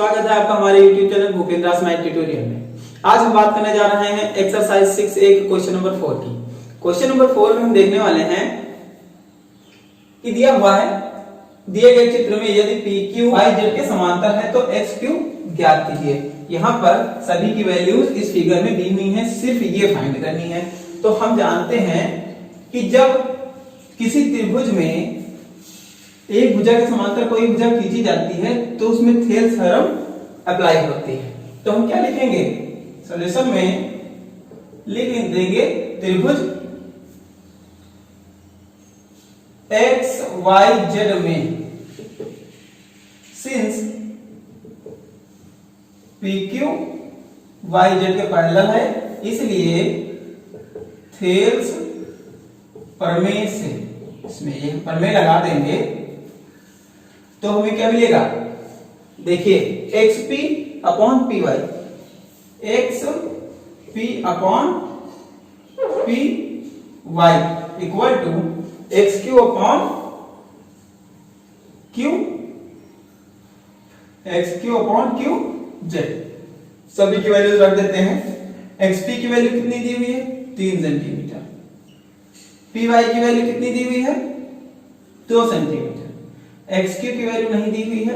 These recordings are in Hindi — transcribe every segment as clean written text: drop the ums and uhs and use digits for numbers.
स्वागत है आपका हमारे YouTube channel Bhupendra smile tutorial में। आज हम बात करने जा रहे हैं एक्सरसाइज 6A क्वेश्चन नंबर 4 की। क्वेश्चन नंबर 4 में हम देखने वाले हैं कि दिया हुआ है, दिए गए चित्र में यदि PQ YZ के समांतर है तो XQ ज्ञात कीजिए। यहाँ पर सभी की वैल्यूज इस फिगर में दी हुई हैं, सिर्फ ये फाइंड करनी है। तो हम जानते हैं कि जब किसी त्रिभुज में एक भुजा के समांतर कोई भुजा खींची जाती है तो उसमें थेल्स थ्योरम अप्लाई होती है। तो हम क्या लिखेंगे सॉल्यूशन में, लिख देंगे त्रिभुज XYZ में सिंस PQ YZ के पैरेलल है इसलिए थेल्स प्रमेय से, इसमें ये प्रमेय लगा देंगे तो हमें क्या मिलेगा, देखिए XP upon PY, XP upon PY equal to XQ upon Q, XQ upon QZ। सभी की वैल्यूज रख देते हैं। XP की वैल्यू कितनी दी हुई है 3 सेंटीमीटर, PY की वैल्यू कितनी दी हुई है 2 सेंटीमीटर, XQ की वैल्यू नहीं दी हुई है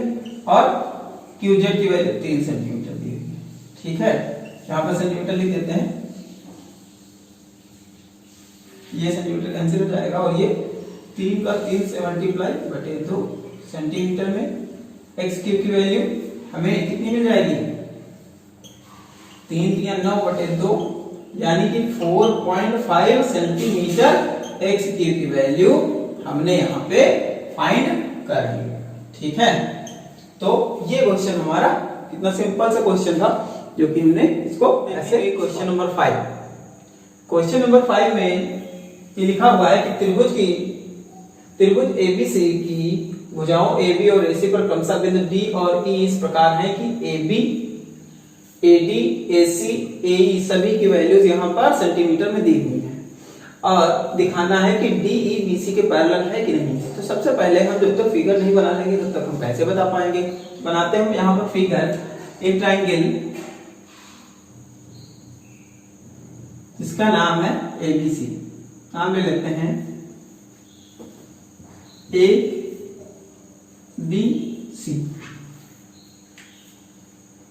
और QZ की वैल्यू 3 सेंटीमीटर दी हुई है। ठीक है, यहां पर सेंटीमीटर लिख देते हैं, ये सेंटीमीटर कैंसिल हो जाएगा और ये 3 का 3 से मल्टीप्लाई बटे 2 सेंटीमीटर में XQ की वैल्यू हमें कितनी मिल जाएगी 3 या 9 बटे 2 यानी कि 4.5 सेंटीमीटर XQ की वैल्यू हमने यहाँ पे फाइंड कर ली। ठीक है, तो ये क्वेश्चन हमारा कितना सिंपल सा क्वेश्चन था जो कि हमने इसको ऐसे। क्वेश्चन नंबर 5, क्वेश्चन नंबर 5 में ये लिखा हुआ है कि त्रिभुज ABC की भुजाओं AB और AC पर क्रमशः बिंदु D और E इस प्रकार है कि AB AD AC AE सभी की वैल्यूज यहाँ पर सेंटीमीटर में दी हुई है और दिखाना है कि DE BC के पैरेलल है कि नहीं। तो सबसे पहले हम जब तक फिगर नहीं बना लेंगे तब तक हम कैसे बता पाएंगे। बनाते हैं यहाँ पर फिगर, एक ट्राइंगल जिसका नाम है ABC, नाम ले लेते हैं ABC।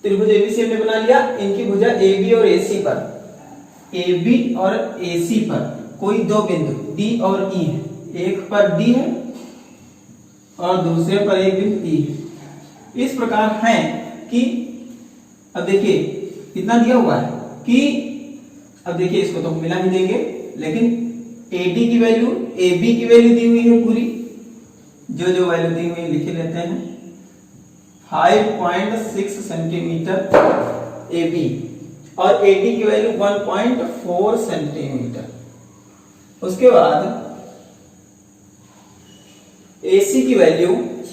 त्रिभुज ABC हमने बना लिया, इनकी भुजा AB और AC पर, AB और AC पर कोई दो बिंदु D और E है, एक पर D है और दूसरे पर एक बिंदु E है। इस प्रकार है कि अब देखिए कितना दिया हुआ है कि अब देखिए इसको तो हम मिला ही देंगे, लेकिन AD की वैल्यू AB की वैल्यू दी हुई है पूरी, जो वैल्यू दी हुई लिख लेते हैं 5.6 सेंटीमीटर AB और AD की वैल्यू 1.4 सेंटीमीटर। उसके बाद AC की वैल्यू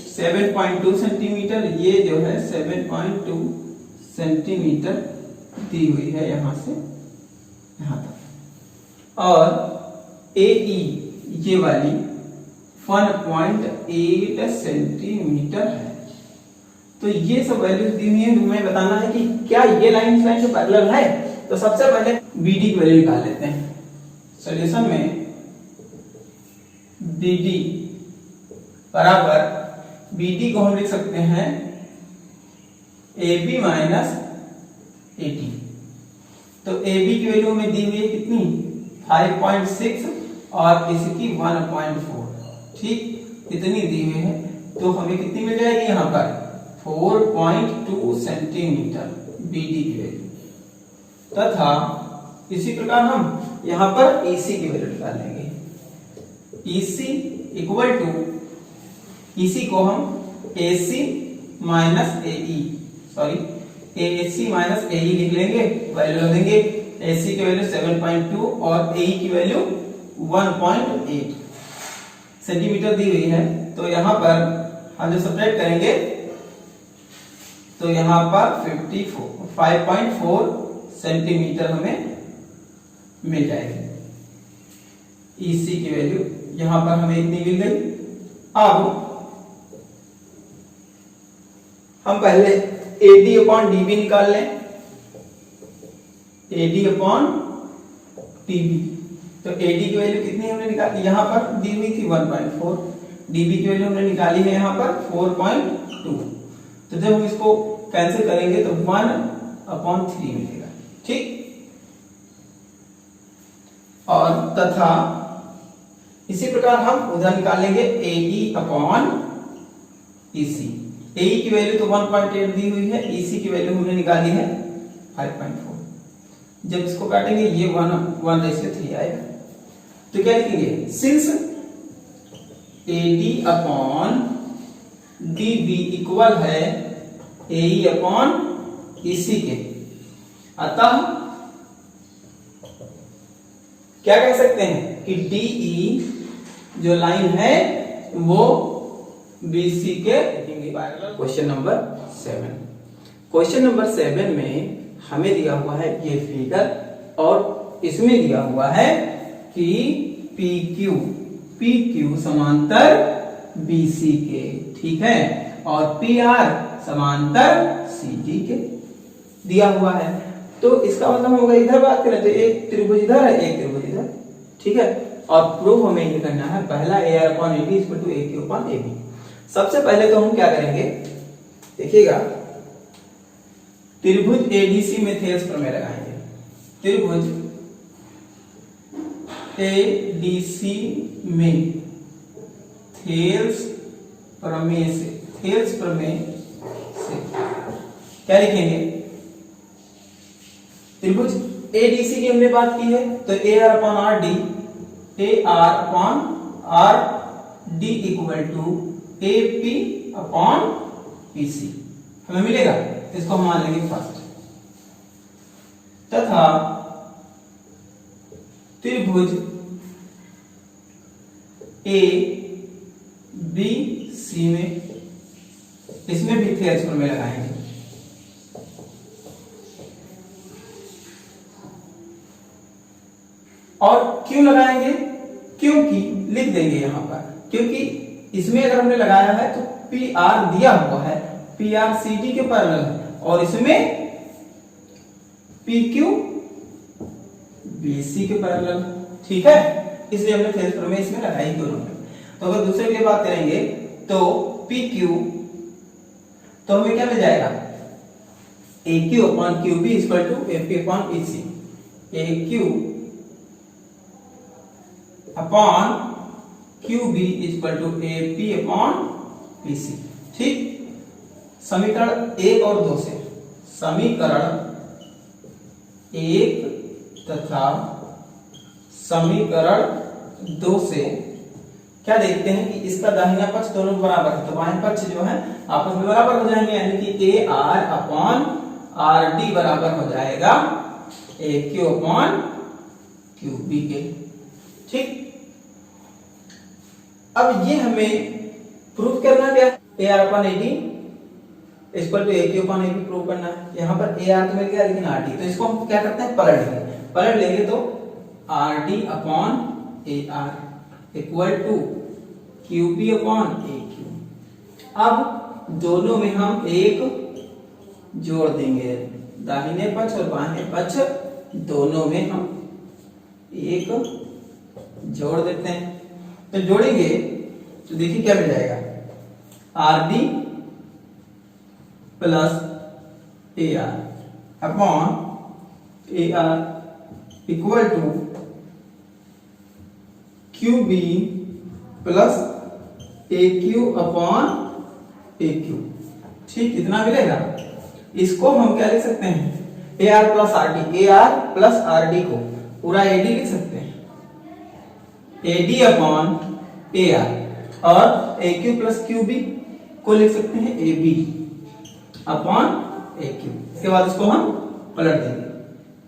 7.2 सेंटीमीटर, ये जो है 7.2 सेंटीमीटर दी हुई है यहां से यहां तक, और AE ये वाली 1.8 सेंटीमीटर है। तो ये सब वैल्यूज दी हुई है, हमें बताना है कि क्या ये लाइन इस लाइन से पैरेलल है। तो सबसे पहले BD की वैल्यू निकाल लेते हैं। सॉल्यूशन में BD बराबर, BD को हम लिख सकते हैं AB माइनस AD। तो AB की वैल्यू में दी हुई है कितनी 5.6 और इसकी 1.4, ठीक इतनी दी हुई है। तो हमें कितनी मिल जाएगी यहाँ पर 4.2 सेंटीमीटर BD की वैल्यू, तथा इसी प्रकार हम यहाँ पर AC की वैल्यू निकाल लेंगे। EC इक्वल टू, EC को हम AC minus AE, sorry AC minus AE लिख लेंगे, वैल्यू देंगे। AC की वैल्यू 7.2 और AE की वैल्यू 1.8 सेंटीमीटर दी हुई है। तो यहाँ पर हम जो सब्ट्रैक्ट करेंगे तो यहाँ पर 5.4 सेंटीमीटर हमें मिल जाएगी। EC की वैल्यू यहां पर हमें इतनी मिल गई। अब हम पहले AD अपॉन DB निकाल लें। AD अपॉन DB, तो AD की वैल्यू कितनी हमने निकाली, यहाँ पर दी हुई थी 1.4, DB की वैल्यू हमने निकाली है यहाँ पर 4.2। तो जब हम इसको कैंसिल करेंगे तो 1/3 मिलेगा, ठीक। और तथा इसी प्रकार हम उधर निकाल लेंगे AE अपॉन EC। AE की वैल्यू तो 1.8 दी हुई है, EC की वैल्यू हमने निकाली है 5.4। जब इसको काटेंगे ये 1:3 आएगा। तो क्या लिखेंगे, since AD upon DB equal है AE अपॉन EC के, अतः क्या कह सकते हैं कि DE जो लाइन है वो BC के। क्वेश्चन नंबर 7, क्वेश्चन नंबर 7 में हमें दिया हुआ है ये फिगर और इसमें दिया हुआ है कि PQ समांतर BC के, ठीक है, और PR समांतर CD के दिया हुआ है। तो इसका मतलब होगा इधर बात करें तो एक त्रिभुज इधर है, एक त्रिभुज इधर, ठीक है। और प्रूफ हमें ये करना है, पहला AR upon AD equal to AQ upon AB। सबसे पहले तो हम क्या करेंगे, देखिएगा, त्रिभुज ADC में थेल्स प्रमेय लगाएंगे। त्रिभुज ADC में थेल्स प्रमेय से क्या लिखेंगे, त्रिभुज ADC की हमने बात की है तो AR upon RD equal to AP upon PC हमें मिलेगा। इसको हम मान लेंगे फर्स्ट, तथा त्रिभुज ABC में, इसमें भी थेल्स प्रमेय लगाएंगे। और क्यों लगाएंगे, क्योंकि लिख देंगे यहां पर, क्योंकि इसमें अगर हमने लगाया है तो PR दिया हुआ है, PR CD के पैरेलल है, और इसमें PQ BC के पैरेलल, ठीक है। इसलिए हमने थेल्स प्रमेय इसमें लगाई दोनों में। तो अगर दूसरे के लिए बात करेंगे तो PQ, तो हमें क्या मिल जाएगा, AQ upon QB equal to AP upon EC। AQ upon QB equal to AP upon PC, ठीक। समीकरण 1 और 2 से, समीकरण 1 तथा समीकरण 2 से क्या देखते हैं कि इसका दाहिना पक्ष दोनों बराबर है, तो बाएं पक्ष जो है आपस में बराबर हो जाएंगे, यानी कि AR अपॉन RD बराबर हो जाएगा AQ अपॉन QB के, ठीक। अब ये हमें प्रूफ करना क्या है, AR upon AD equal to AQ upon AB prove करना है। यहाँ पर AR तो मिल गया लेकिन RD, तो इसको हम क्या करते हैं, पलट लेंगे तो RD upon AR equal to QB upon AQ। अब दोनों में हम एक जोड़ देंगे, दाहिने पक्ष और बाएं पक्ष दोनों में हम एक जोड़ देते हैं। तो जोड़ेंगे तो देखिए क्या मिल जाएगा, RD plus AR upon AR equal to QB plus AQ upon AQ, ठीक। इतना मिलेगा। इसको हम क्या लिख सकते हैं, AR plus RD, AR plus RD को पूरा AD लिख सकते हैं, AD अपॉन AR, और AQ प्लस QB को लिख सकते हैं AB अपॉन AQ। इसके बाद इसको हम पलट देंगे,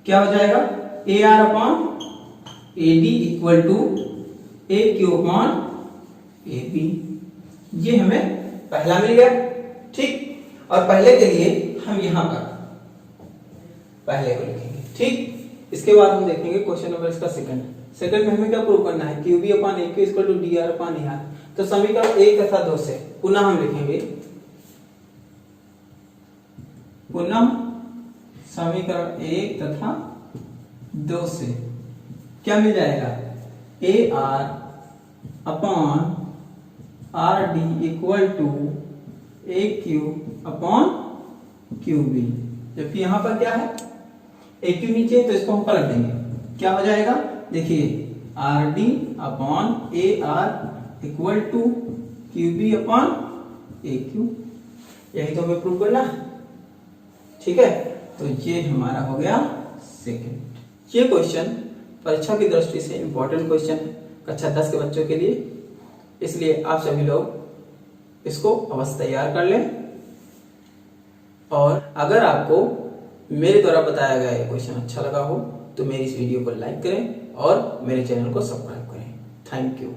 क्या हो जाएगा, AR upon AD equal to AQ upon AB। ये हमें पहला मिल गया, ठीक। और पहले के लिए हम यहां पर पहले को लिखेंगे, ठीक। इसके बाद हम देखेंगे क्वेश्चन नंबर इसका सेकंड में हमें क्या प्रूव करना है, QB upon AQ equal to DR upon AR। तो समीकरण 1 तथा 2 से पुनः हम लिखेंगे पुनः समीकरण 1 तथा 2 से क्या मिल जाएगा, A R upon R D equal to A Q upon Q B. जबकि यहां पर क्या है, ए क्यू नीचे तो इसको हम पलट देंगे, क्या हो जाएगा, देखिए R D upon A R equal to Q B upon A Q. यही तो हमें प्रूव करना, ठीक है। तो ये हमारा हो गया सेकंड। ये क्वेश्चन परीक्षा की दृष्टि से इंपॉर्टेंट क्वेश्चन है कक्षा 10 के बच्चों के लिए, इसलिए आप सभी लोग इसको अवश्य तैयार कर लें। और अगर आपको मेरे द्वारा बताया गया ये क्वेश्चन अच्छा लगा हो तो मेरी इस वीडियो को लाइक करें और मेरे चैनल को सब्सक्राइब करें। Thank you.